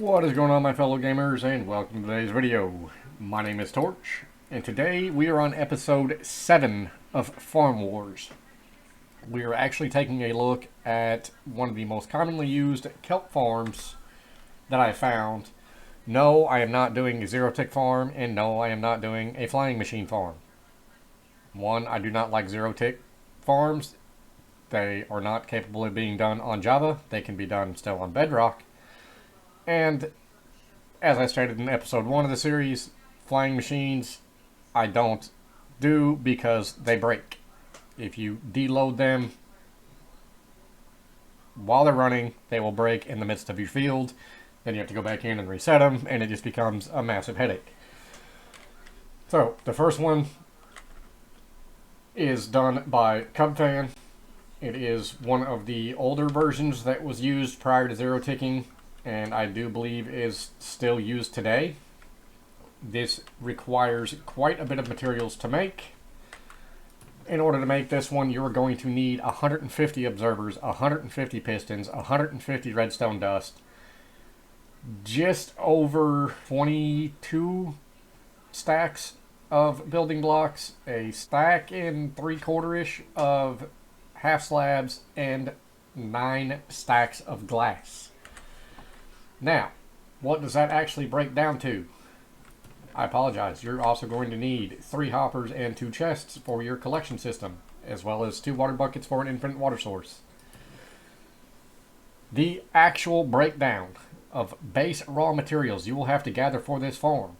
What is going on, my fellow gamers, and welcome to today's video. My name is Torch, and today we are on episode 7 of Farm Wars. We are actually taking a look at one of the most commonly used kelp farms that I found. No, I am not doing a zero-tick farm, and no, I am not doing a flying machine farm. One, I do not like zero-tick farms. They are not capable of being done on Java. They can be done still on Bedrock. And as I stated in episode 1 of the series, flying machines I don't do because they break. If you deload them while they're running, they will break in the midst of your field. Then you have to go back in and reset them, and it just becomes a massive headache. So, the first one is done by Cubfan. It is one of the older versions that was used prior to zero ticking, and I do believe is still used today. This requires quite a bit of materials to make. In order to make this one, you're going to need 150 observers, 150 pistons, 150 redstone dust, just over 22 stacks of building blocks, a stack and 3/4-ish of half slabs, and 9 stacks of glass. Now, what does that actually break down to? I apologize. You're also going to need 3 hoppers and 2 chests for your collection system, as well as 2 water buckets for an infinite water source. The actual breakdown of base raw materials you will have to gather for this farm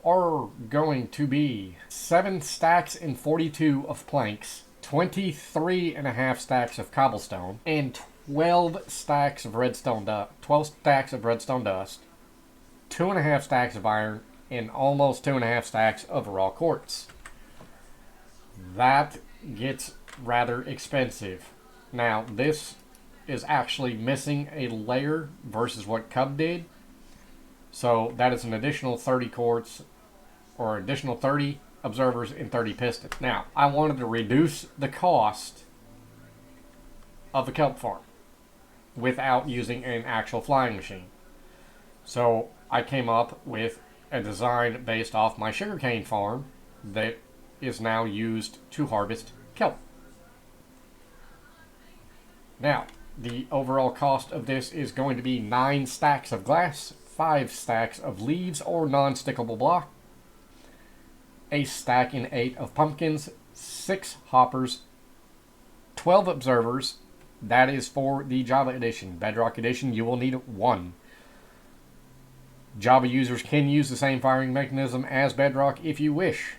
are going to be 7 stacks and 42 of planks, 23.5 stacks of cobblestone, and 12 stacks of redstone dust, 2.5 stacks of iron, and almost 2.5 stacks of raw quartz. That gets rather expensive. Now, this is actually missing a layer versus what Cub did. So that is an additional 30 quartz, or additional 30 observers and 30 pistons. Now, I wanted to reduce the cost of a kelp farm without using an actual flying machine. So I came up with a design based off my sugarcane farm that is now used to harvest kelp. Now, the overall cost of this is going to be 9 stacks of glass, 5 stacks of leaves or non-stickable block, a stack and 8 of pumpkins, 6 hoppers, 12 observers. That is for the Java edition. Bedrock edition, you will need 1. Java users can use the same firing mechanism as Bedrock if you wish.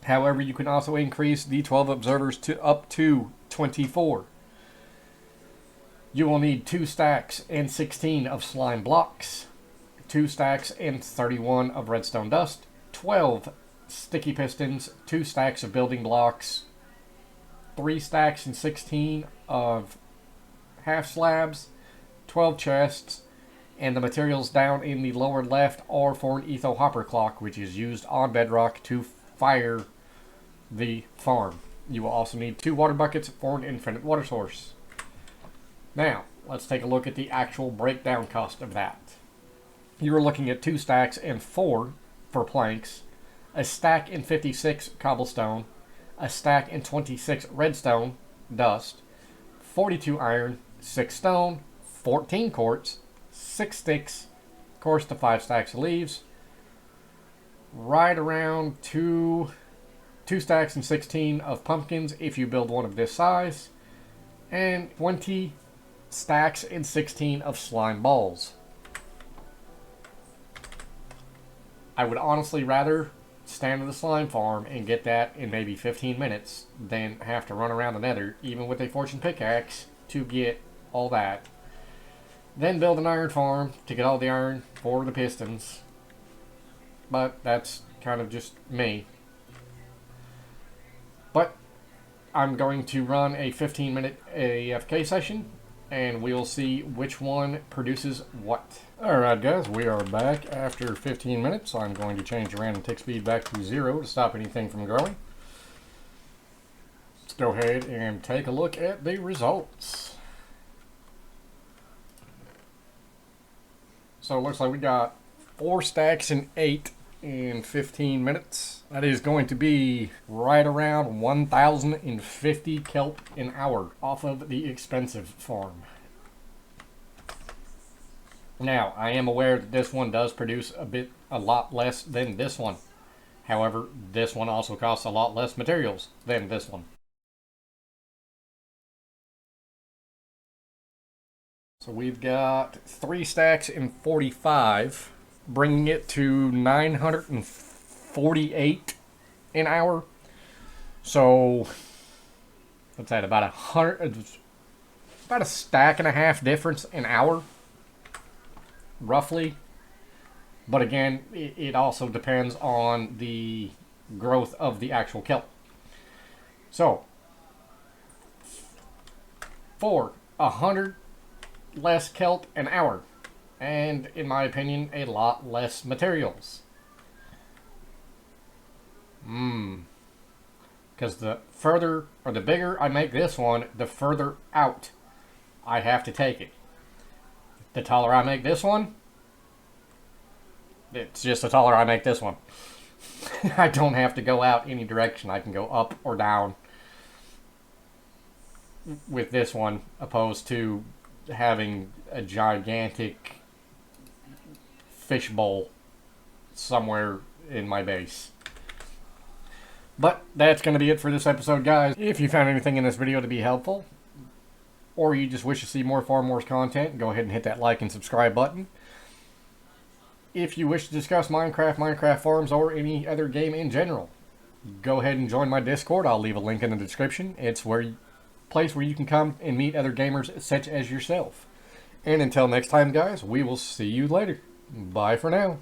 However, you can also increase the 12 observers to up to 24. You will need 2 stacks and 16 of slime blocks, 2 stacks and 31 of redstone dust, 12 sticky pistons, 2 stacks of building blocks, 3 stacks and 16 of half slabs, 12 chests, and the materials down in the lower left are for an etho hopper clock, which is used on Bedrock to fire the farm. You will also need 2 water buckets for an infinite water source. Now, let's take a look at the actual breakdown cost of that. You're looking at 2 stacks and 4 for planks, a stack and 56 cobblestone, a stack and 26 redstone dust, 42 iron, 6 stone, 14 quartz, 6 sticks, of course the 5 stacks of leaves, right around 2 stacks and 16 of pumpkins if you build one of this size, and 20 stacks and 16 of slime balls. I would honestly rather stand in the slime farm and get that in maybe 15 minutes than have to run around the nether, even with a fortune pickaxe, to get all that. Then build an iron farm to get all the iron for the pistons. But that's kind of just me. But I'm going to run a 15-minute AFK session, and we'll see which one produces what. Alright guys, we are back after 15 minutes. I'm going to change the random tick speed back to 0 to stop anything from growing. Let's go ahead and take a look at the results. So it looks like we got 4 stacks and 8 in 15 minutes. That is going to be right around 1,050 kelp an hour off of the expensive farm. Now, I am aware that this one does produce a lot less than this one. However, this one also costs a lot less materials than this one. So we've got 3 stacks and 45, bringing it to 948 an hour. So what's that? About a stack and a half difference an hour, roughly. But again, it also depends on the growth of the actual kelp. So for 100 less kelp an hour, and in my opinion, a lot less materials. Because the further or the bigger I make this one, the further out I have to take it. The taller I make this one, it's just the taller I make this one. I don't have to go out any direction. I can go up or down with this one, opposed to having a gigantic fishbowl somewhere in my base. But that's going to be it for this episode, guys. If you found anything in this video to be helpful, or you just wish to see more Farm Wars content, go ahead and hit that like and subscribe button. If you wish to discuss Minecraft, Minecraft forums, or any other game in general, go ahead and join my Discord. I'll leave a link in the description. It's place where you can come and meet other gamers such as yourself. And until next time, guys, we will see you later. Bye for now.